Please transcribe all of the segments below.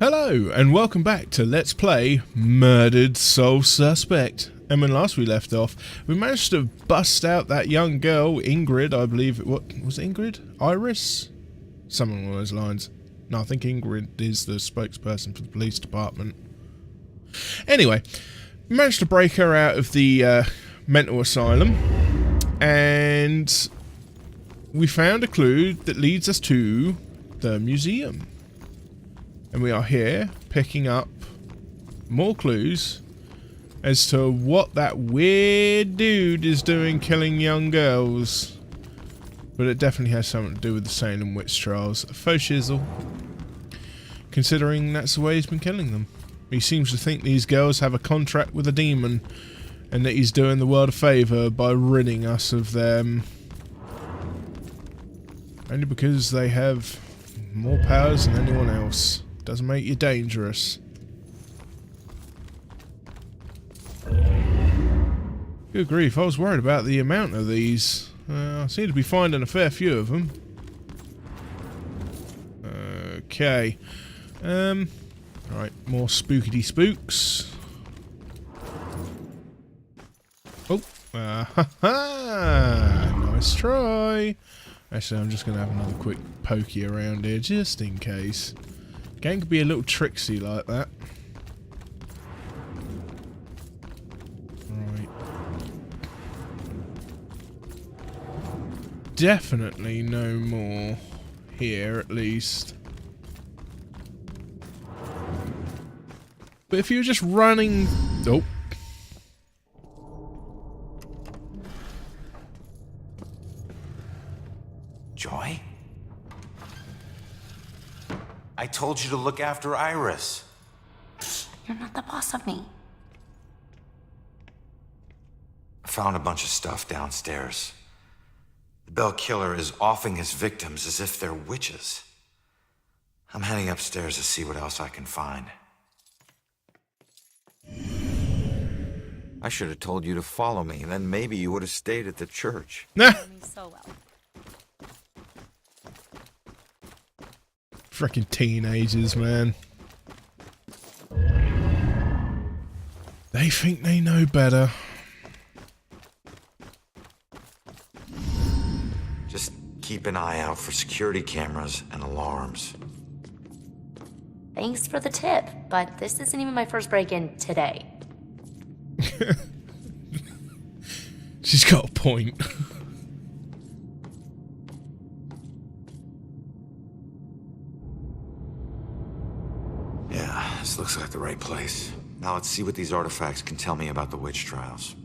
Hello and welcome back to Let's Play Murdered Soul Suspect. And when last we left off, we managed to bust out that young girl, Ingrid, I believe. What was it, Ingrid? Iris? Something along those lines. No, I think Ingrid is the spokesperson for the police department. Anyway, we managed to break her out of the mental asylum, and we found a clue that leads us to the museum. And we are here picking up more clues as to what that weird dude is doing killing young girls. But it definitely has something to do with the Salem witch trials. Faux shizzle. Considering that's the way he's been killing them. He seems to think these girls have a contract with a demon, and that he's doing the world a favour by ridding us of them. Only because they have more powers than anyone else. Doesn't make you dangerous. Good grief, I was worried about the amount of these. I seem to be finding a fair few of them. Okay. Alright, more spookity spooks. Oh, ha ha! Nice try. Actually, I'm just going to have another quick pokey around here, just in case. Game could be a little tricksy like that. Right. Definitely no more here, at least. But if you're just running... Oh. Joy? I told you to look after Iris. You're not the boss of me. I found a bunch of stuff downstairs. The Bell Killer is offing his victims as if they're witches. I'm heading upstairs to see what else I can find. I should have told you to follow me, and then maybe you would have stayed at the church. Nah. So well. Freaking teenagers, man. They think they know better. Just keep an eye out for security cameras and alarms. Thanks for the tip, but this isn't even my first break-in today. She's got a point. Yeah, this looks like the right place. Now let's see what these artifacts can tell me about the witch trials.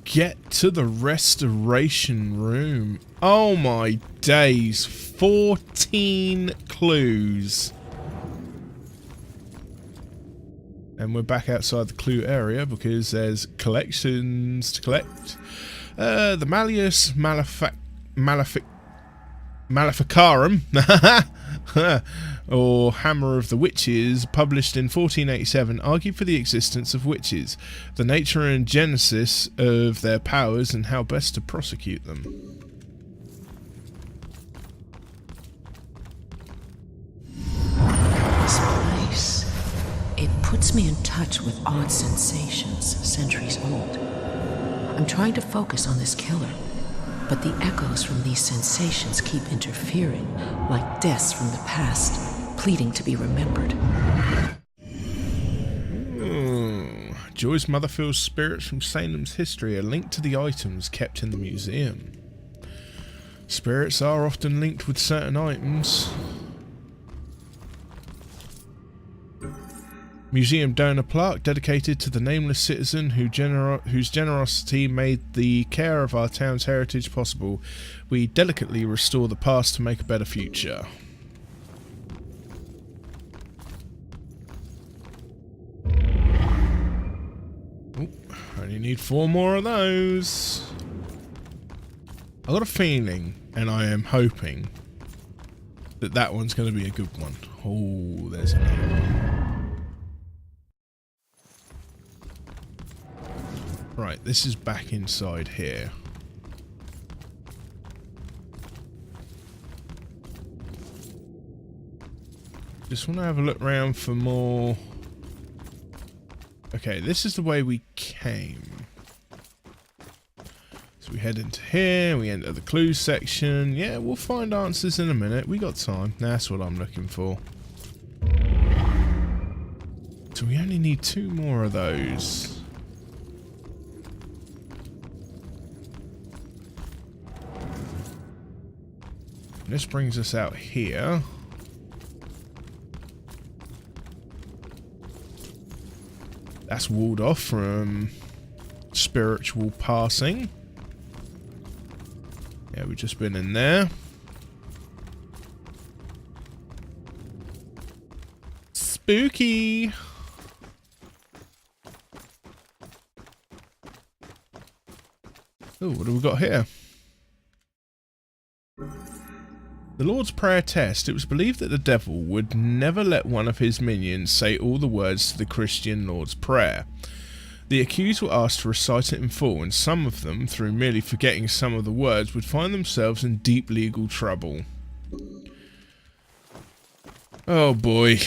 Get to the restoration room. Oh my days. 14 clues. And we're back outside the clue area because there's collections to collect. The Malleus Maleficarum, or Hammer of the Witches, published in 1487, argued for the existence of witches, the nature and genesis of their powers, and how best to prosecute them. This place, it puts me in touch with odd sensations, centuries old. I'm trying to focus on this killer, but the echoes from these sensations keep interfering, like deaths from the past, pleading to be remembered. Joy's mother feels spirits from Salem's history are linked to the items kept in the museum. Spirits are often linked with certain items. Museum donor plaque dedicated to the nameless citizen whose generosity made the care of our town's heritage possible. We delicately restore the past to make a better future. Oh, only need 4 more of those. I got a feeling, and I am hoping, that that one's going to be a good one. Oh, there's another one. Right, this is back inside here. Just want to have a look around for more. Okay, this is the way we came. So we head into here, we enter the clues section. Yeah, we'll find answers in a minute. We got time. That's what I'm looking for. So we only need 2 more of those. This brings us out here. That's walled off from spiritual passing. Yeah, we've just been in there. Spooky! Oh, what have we got here? The Lord's Prayer test. It was believed that the devil would never let one of his minions say all the words to the Christian Lord's Prayer. The accused were asked to recite it in full, and some of them, through merely forgetting some of the words, would find themselves in deep legal trouble. Oh boy.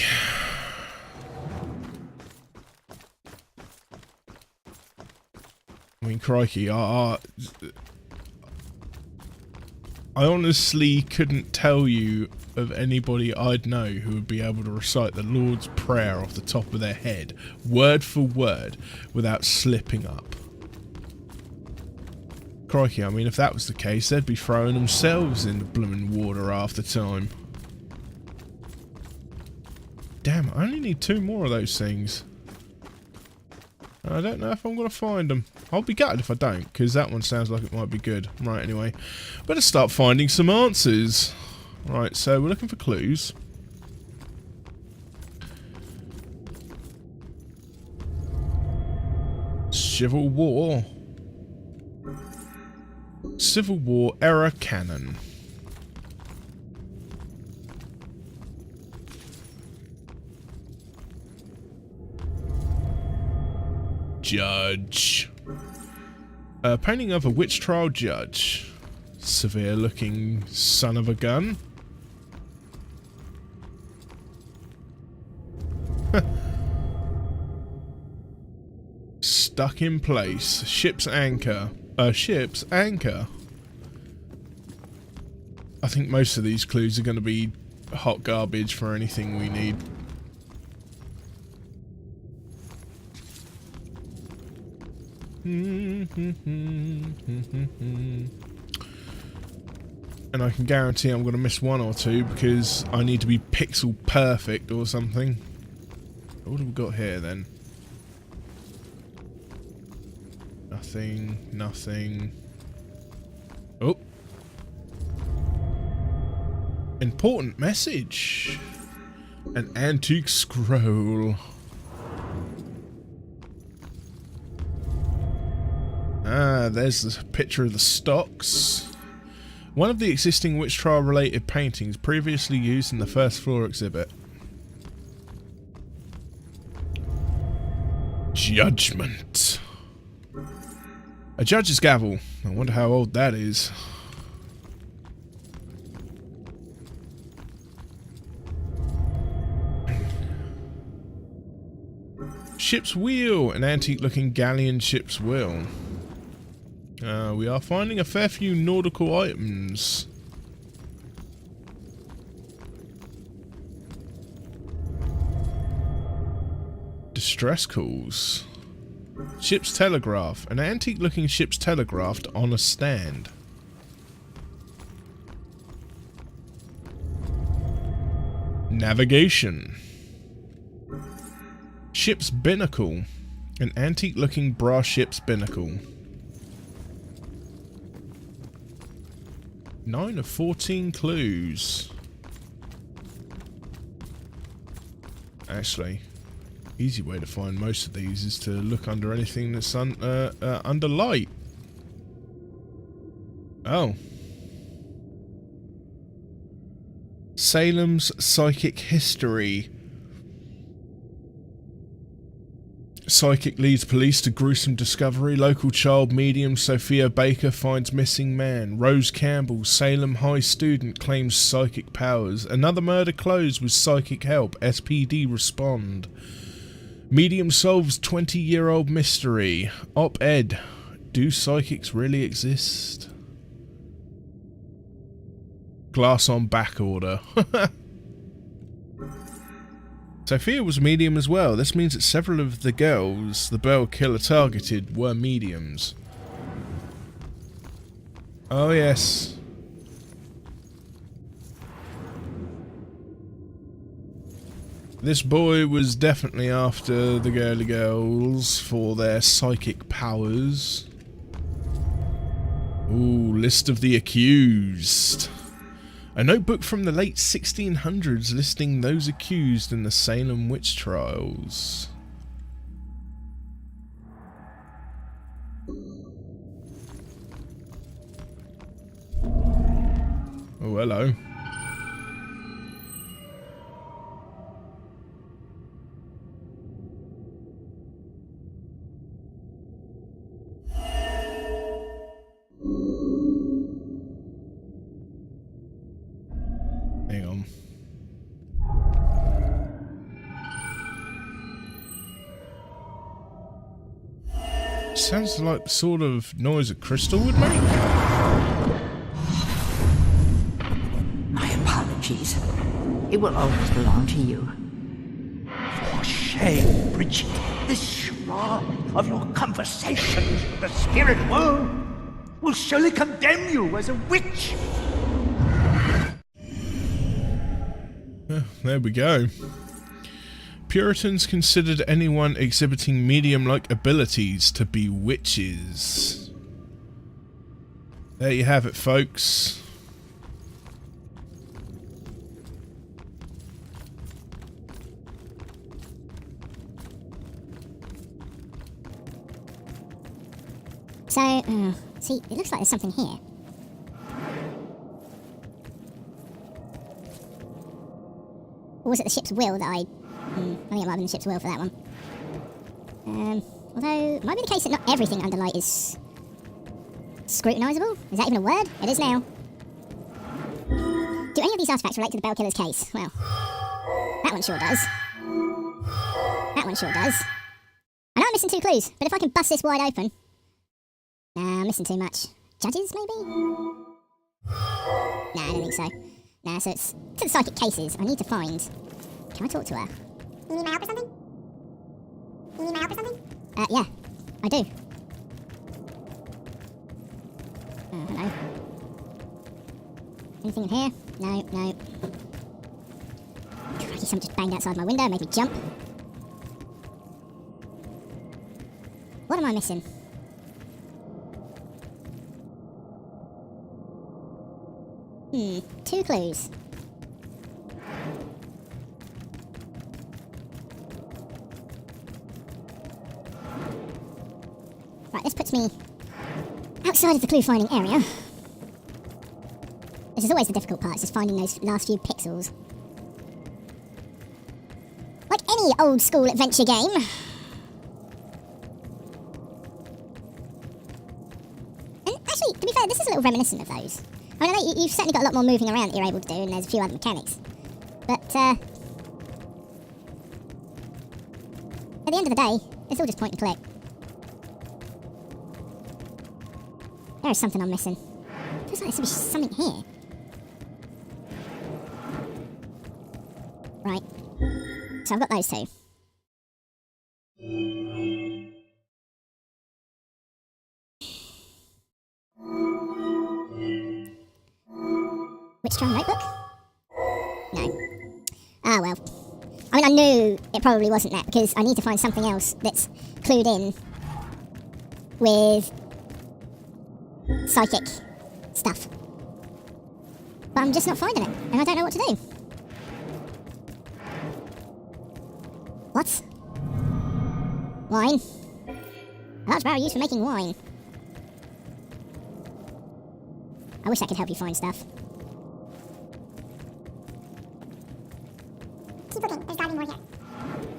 I mean, crikey, I honestly couldn't tell you of anybody I'd know who would be able to recite the Lord's Prayer off the top of their head, word for word, without slipping up. Crikey, I mean, if that was the case, they'd be throwing themselves in the blooming water half the time. Damn, I only need 2 more of those things. I don't know if I'm going to find them. I'll be gutted if I don't, because that one sounds like it might be good. Right, anyway. Better start finding some answers. Right, so we're looking for clues. Civil War. Civil War era canon. Judge. Painting of a witch trial judge. Severe looking son of a gun. Stuck in place. Ship's anchor. Ship's anchor. I think most of these clues are going to be hot garbage for anything we need. And I can guarantee I'm going to miss 1 or 2 because I need to be pixel perfect or something. What have we got here then? Nothing, nothing. Oh. Important message. An antique scroll. Ah, there's the picture of the stocks. One of the existing witch trial related paintings previously used in the first floor exhibit. Judgment. A judge's gavel. I wonder how old that is. Ship's wheel. An antique looking galleon ship's wheel. We are finding a fair few nautical items. Distress calls. Ship's telegraph. An antique looking ship's telegraph on a stand. Navigation. Ship's binnacle. An antique looking brass ship's binnacle. 9 of 14 clues. Actually, easy way to find most of these is to look under anything that's under light. Oh. Salem's psychic history. Psychic leads police to gruesome discovery. Local child medium Sophia Baker finds missing man. Rose Campbell, Salem High student, claims psychic powers. Another murder closed with psychic help. SPD respond. Medium solves 20-year-old mystery. Op-ed. Do psychics really exist? Glass on back order. Sophia was medium as well. This means that several of the girls the Bell killer targeted were mediums. Oh yes. This boy was definitely after the girly girls for their psychic powers. Ooh, list of the accused. A notebook from the late 1600s listing those accused in the Salem witch trials. Oh, hello. Hang on. Sounds like the sort of noise a crystal would make. My apologies. It will always belong to you. For shame, Bridget. This shroud of your conversations with the spirit world will surely condemn you as a witch. There we go. Puritans considered anyone exhibiting medium-like abilities to be witches. There you have it, folks. So, see, it looks like there's something here. Or was it the ship's will that I think it might have been the ship's will for that one. Although, it might be the case that not everything under light is scrutinisable. Is that even a word? It is now. Do any of these artifacts relate to the Bell Killer's case? Well, that one sure does. That one sure does. I know I'm missing 2 clues, but if I can bust this wide open... Nah, I'm missing too much. Judges, maybe? Nah, I don't think so. Nah, so it's to the psychic cases. I need to find... Can I talk to her? You need my help or something? You need my help or something? Yeah, I do. Hello. Anything in here? No, no. Crikey, something just banged outside my window, made me jump. What am I missing? Two clues. Right, this puts me outside of the clue finding area. This is always the difficult part, it's just finding those last few pixels. Like any old school adventure game. And actually, to be fair, this is a little reminiscent of those. I mean, I know you've certainly got a lot more moving around that you're able to do, and there's a few other mechanics. But, at the end of the day, it's all just point and click. There is something I'm missing. Feels like there should be something here. Right. So I've got those 2. Witch Trial Notebook? No. Ah, well. I mean, I knew it probably wasn't that, because I need to find something else that's clued in with psychic stuff. But I'm just not finding it, and I don't know what to do. What? Wine. A large barrel used for making wine. I wish I could help you find stuff. Keep looking, there's gotta be more here.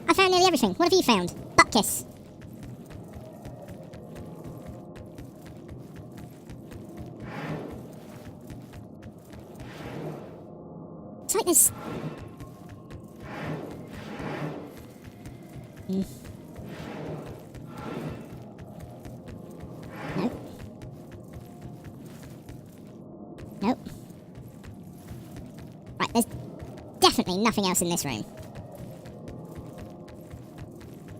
I found nearly everything. What have you found? Butt kiss. It's like this. Nope. Nope. Right, there's definitely nothing else in this room.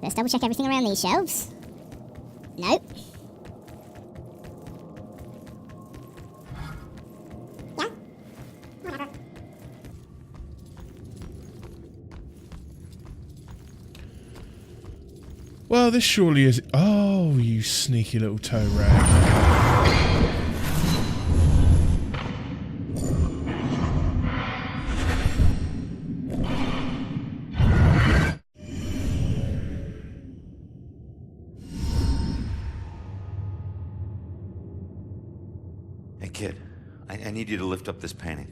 Let's double check everything around these shelves. Nope. Yeah. Whatever. Well, this surely is... Oh, you sneaky little toe rag. Hey, kid. I need you to lift up this painting.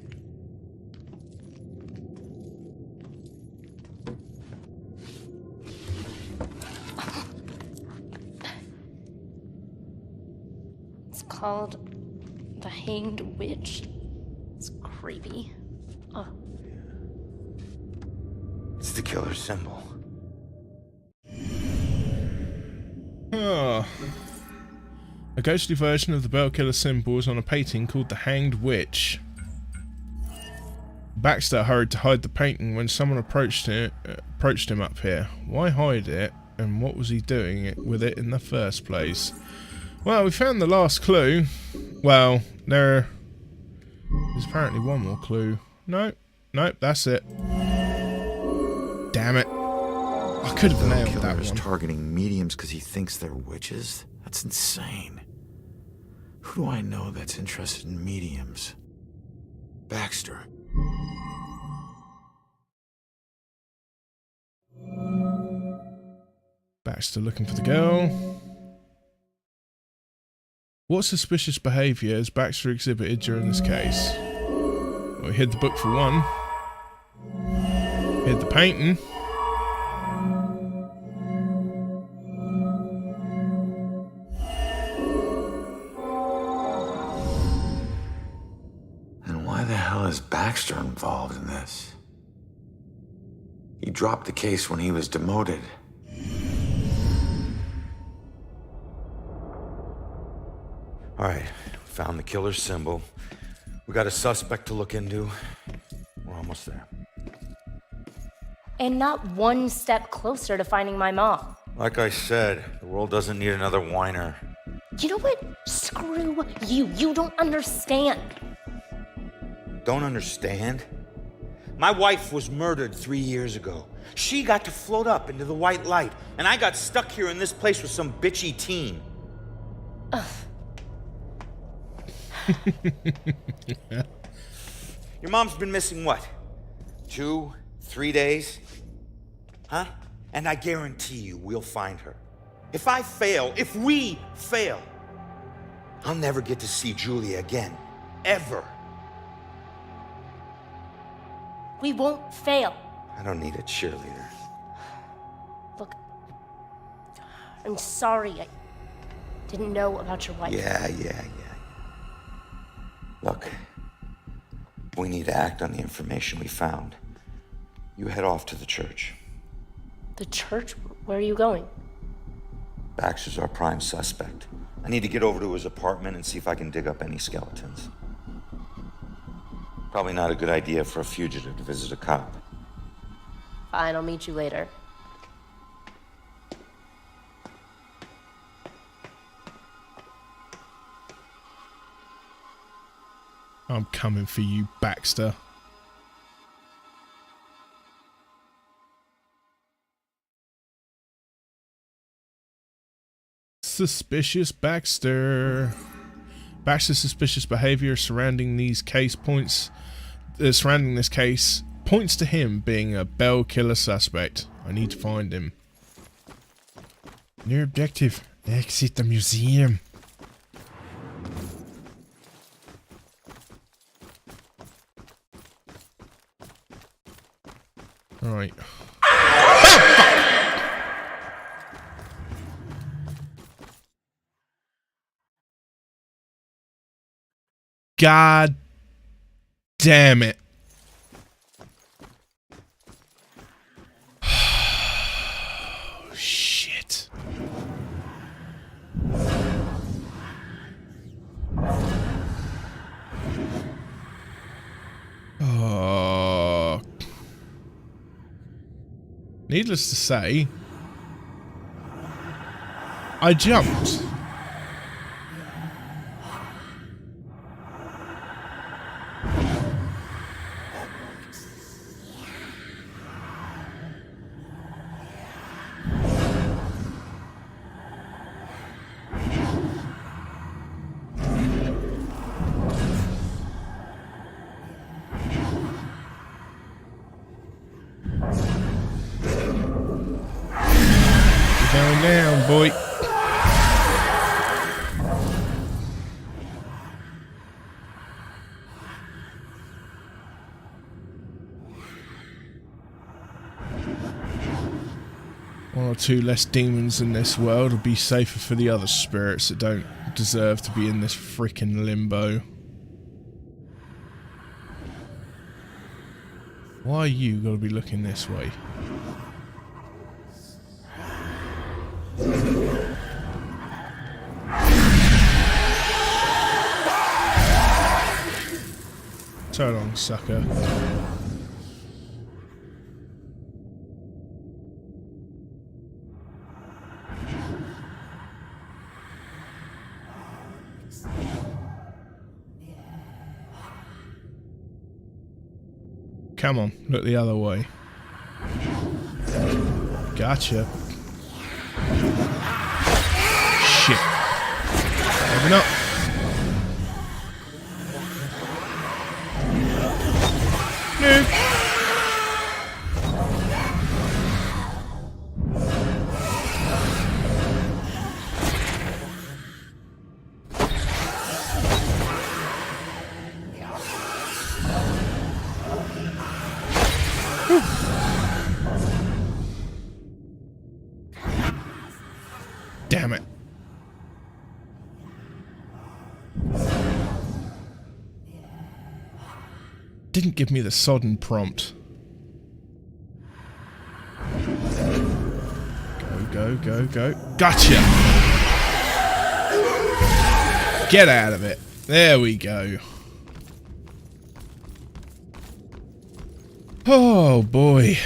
It's called The Hanged Witch. It's creepy. Oh. It's the killer's symbol. Oh. A ghostly version of the bell killer symbol is on a painting called The Hanged Witch. Baxter hurried to hide the painting when someone approached him up here. Why hide it, and what was he doing with it in the first place? Well, we found the last clue. Well, there's apparently one more clue. Nope, that's it. Damn it. I could have nailed that Killer is one. targeting mediums because he thinks they're witches? That's insane. Who do I know that's interested in mediums? Baxter. Baxter looking for the girl. What suspicious behaviour has Baxter exhibited during this case? Well, he hid the book for one. Hid the painting. And why the hell is Baxter involved in this? He dropped the case when he was demoted. All right, found the killer's symbol. We got a suspect to look into. We're almost there. And not one step closer to finding my mom. Like I said, the world doesn't need another whiner. You know what? Screw you. You don't understand. Don't understand? My wife was murdered 3 years ago. She got to float up into the white light, and I got stuck here in this place with some bitchy teen. Ugh. Your mom's been missing what? 2, 3 days? Huh? And I guarantee you we'll find her. If we fail, I'll never get to see Julia again. Ever. We won't fail. I don't need a cheerleader. Look, I'm sorry. I didn't know about your wife. Yeah. Look, we need to act on the information we found. You head off to the church. The church? Where are you going? Baxter's our prime suspect. I need to get over to his apartment and see if I can dig up any skeletons. Probably not a good idea for a fugitive to visit a cop. Fine, I'll meet you later. I'm coming for you, Baxter. Suspicious Baxter. Baxter's suspicious behavior surrounding this case points to him being a bell killer suspect. I need to find him. New objective: exit the museum. All right. God damn it. Oh. Needless to say, I jumped. Going down, boy. One or two less demons in this world will be safer for the other spirits that don't deserve to be in this freaking limbo. Why you gotta be looking this way? So long, sucker. Come on, look the other way. Gotcha. Shit. Maybe not. No. Damn it. Didn't give me the sodden prompt. Go, go, go, go. Gotcha! Get out of it. There we go. Oh boy.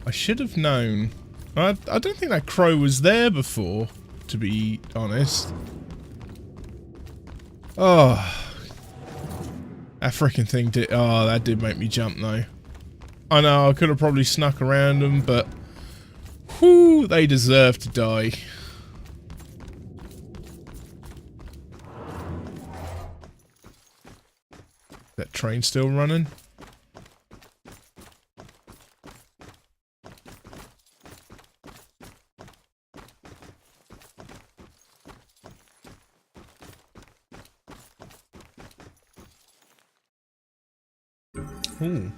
I should have known. I don't think that crow was there before, to be honest. Oh. That freaking thing did... Oh, that did make me jump though. I know, I could have probably snuck around them, but... Whew, they deserve to die. That train still running? Ooh.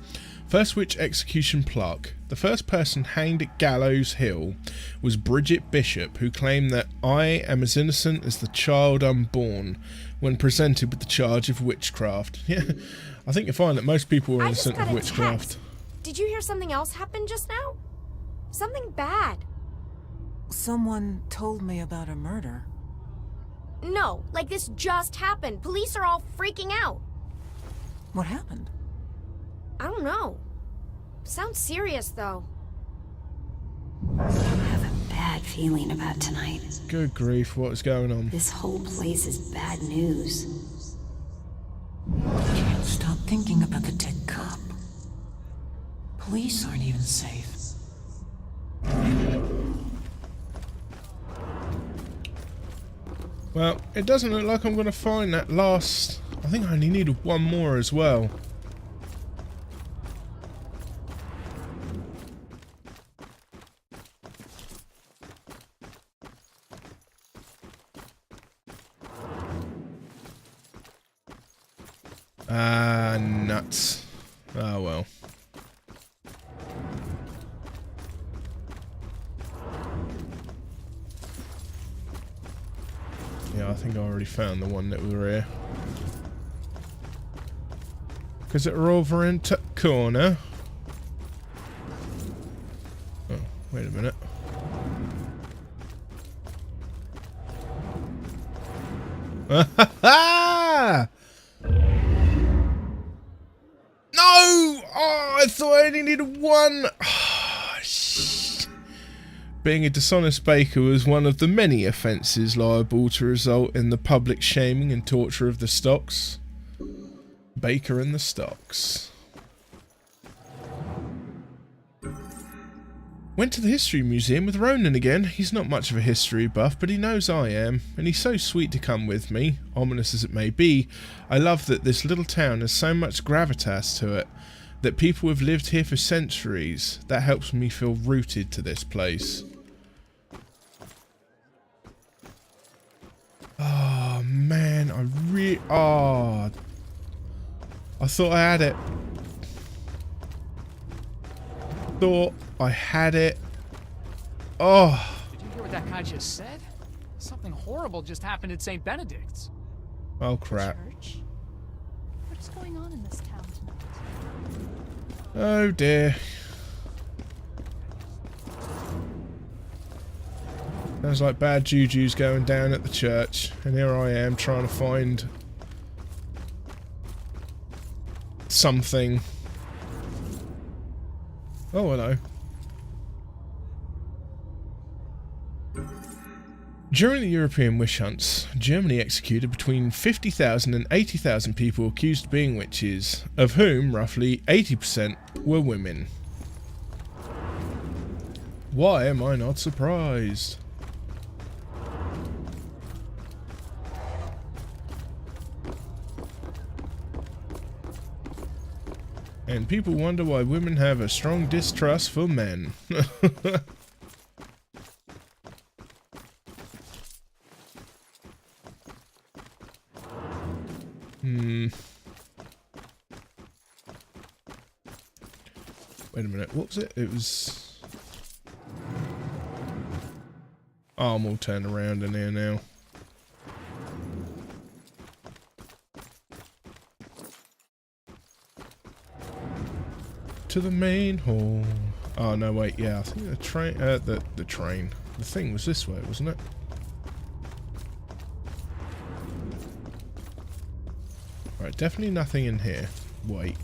First witch execution plaque. The first person hanged at Gallows Hill was Bridget Bishop, who claimed that I am as innocent as the child unborn when presented with the charge of witchcraft. Yeah, I think you find that most people are innocent of witchcraft. Text. Did you hear something else happen just now? Something bad. Someone told me about a murder. No, like this just happened. Police are all freaking out. What happened? I don't know. Sounds serious, though. I have a bad feeling about tonight. Good grief, what is going on? This whole place is bad news. I can't stop thinking about the dead cop. Police aren't even safe. Well, it doesn't look like I'm going to find that last... I think I only needed one more as well. Nuts. Ah, well. Yeah, I think I already found the one that we were here. Because it were over in the corner. Oh, wait a minute. Ah-ha-ha! I thought I only needed one. Being a dishonest baker was one of the many offences liable to result in the public shaming and torture of the stocks. Baker and the stocks. Went to the history museum with Ronan again. He's not much of a history buff, but he knows I am, and he's so sweet to come with me, ominous as it may be. I love that this little town has so much gravitas to it, that people have lived here for centuries. That helps me feel rooted to this place. Oh man, I thought I had it. Thought I had it. Oh. Did you hear what that guy just said? Something horrible just happened at St. Benedict's. Oh crap. Church? What's going on in this town tonight? Oh dear. Sounds like bad juju's going down at the church, and here I am trying to find something. Oh, hello. During the European witch hunts, Germany executed between 50,000 and 80,000 people accused of being witches, of whom roughly 80% were women. Why am I not surprised? And people wonder why women have a strong distrust for men. Wait a minute, what was it? It was... Oh, I'm all turned around in here now. To the main hall. Oh no, wait, yeah, I think the train, the train. The thing was this way, wasn't it? Right, definitely nothing in here. Wait.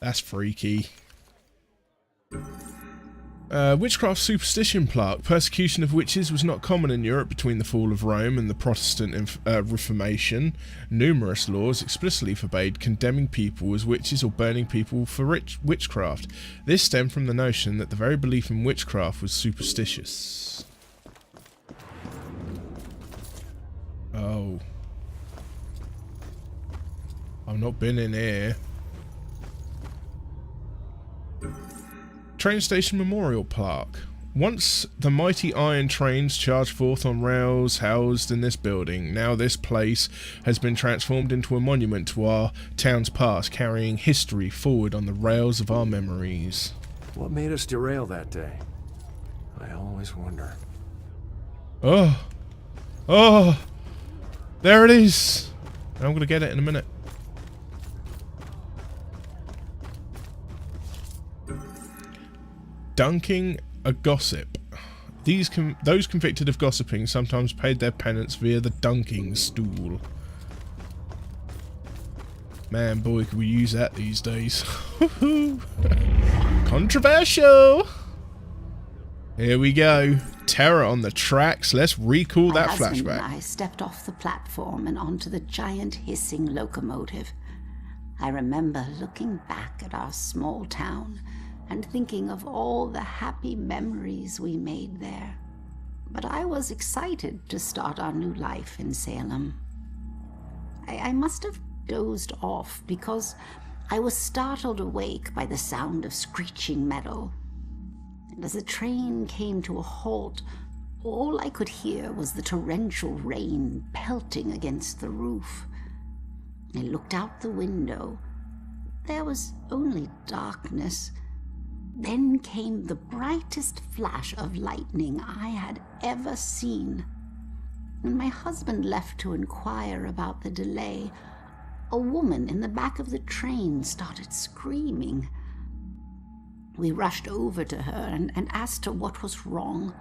That's freaky. Witchcraft superstition plaque. Persecution of witches was not common in Europe between the fall of Rome and the Protestant Reformation. Numerous laws explicitly forbade condemning people as witches or burning people for witchcraft. This stemmed from the notion that the very belief in witchcraft was superstitious. Oh. I've not been in here. Train station memorial plaque. Once the mighty iron trains charged forth on rails housed in this building. Now this place has been transformed into a monument to our town's past, carrying history forward on the rails of our memories. What made us derail that day? I always wonder. Oh. Oh. There it is. I'm gonna get it in a minute. Dunking a gossip. Those convicted of gossiping sometimes paid their penance via the dunking stool. Man, boy, could we use that these days. Controversial! Here we go. Terror on the tracks. Let's recall that flashback. My husband and I stepped off the platform and onto the giant hissing locomotive. I remember looking back at our small town and thinking of all the happy memories we made there. But I was excited to start our new life in Salem. I must have dozed off because I was startled awake by the sound of screeching metal. And as the train came to a halt, all I could hear was the torrential rain pelting against the roof. I looked out the window. There was only darkness. Then came the brightest flash of lightning I had ever seen. When my husband left to inquire about the delay, a woman in the back of the train started screaming. We rushed over to her and asked her what was wrong,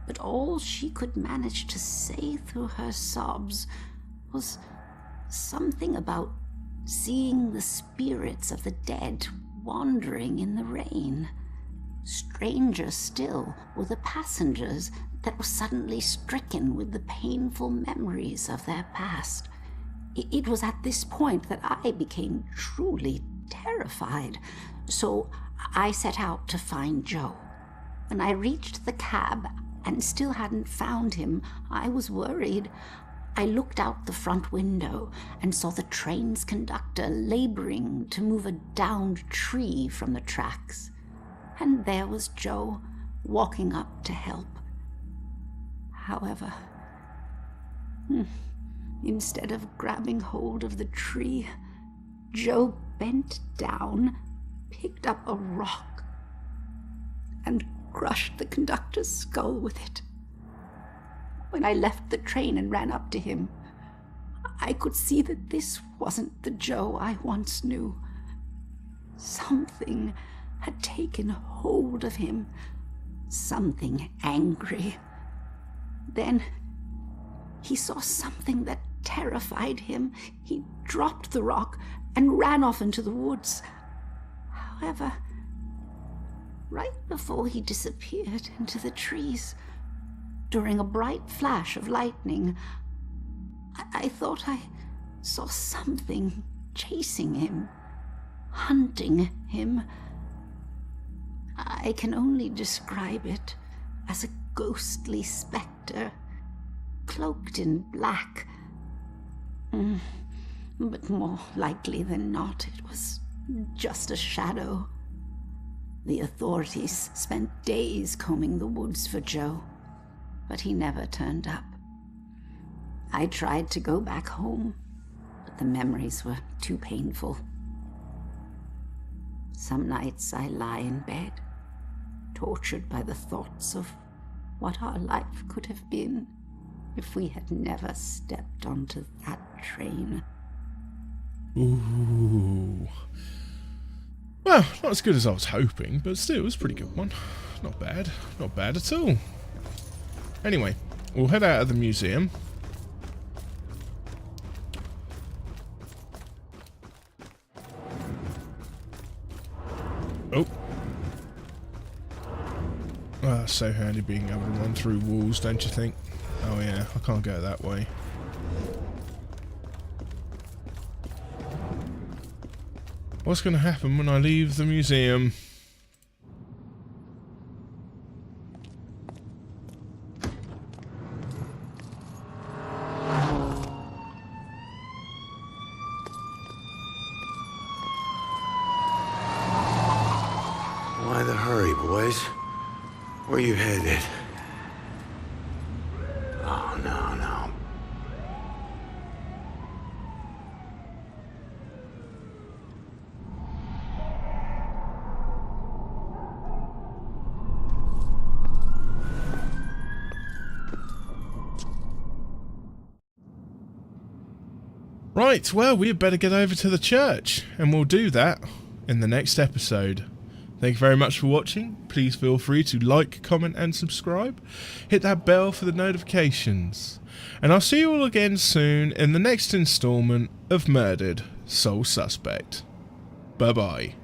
but all she could manage to say through her sobs was, something about seeing the spirits of the dead wandering in the rain. Stranger still were the passengers that were suddenly stricken with the painful memories of their past. It was at this point that I became truly terrified, so I set out to find Joe. When I reached the cab and still hadn't found him, I was worried. I looked out the front window and saw the train's conductor laboring to move a downed tree from the tracks. And there was Joe, walking up to help. However, instead of grabbing hold of the tree, Joe bent down, picked up a rock, and crushed the conductor's skull with it. When I left the train and ran up to him, I could see that this wasn't the Joe I once knew. Something had taken hold of him, something angry. Then he saw something that terrified him. He dropped the rock and ran off into the woods. However, right before he disappeared into the trees, during a bright flash of lightning, I thought I saw something chasing him, hunting him. I can only describe it as a ghostly specter, cloaked in black. But more likely than not, it was just a shadow. The authorities spent days combing the woods for Joe, but he never turned up. I tried to go back home, but the memories were too painful. Some nights I lie in bed, tortured by the thoughts of what our life could have been if we had never stepped onto that train. Ooh. Well, not as good as I was hoping, but still, it was a pretty good one. Not bad. Not bad at all. Anyway, we'll head out of the museum. Oh. Ah, so handy being able to run through walls, don't you think? Oh yeah, I can't go that way. What's going to happen when I leave the museum? Why the hurry, boys? Where you headed? Oh, no. Right, well, we had better get over to the church, and we'll do that in the next episode. Thank you very much for watching. Please feel free to like, comment and subscribe. Hit that bell for the notifications. And I'll see you all again soon in the next installment of Murdered Soul Suspect. Bye bye.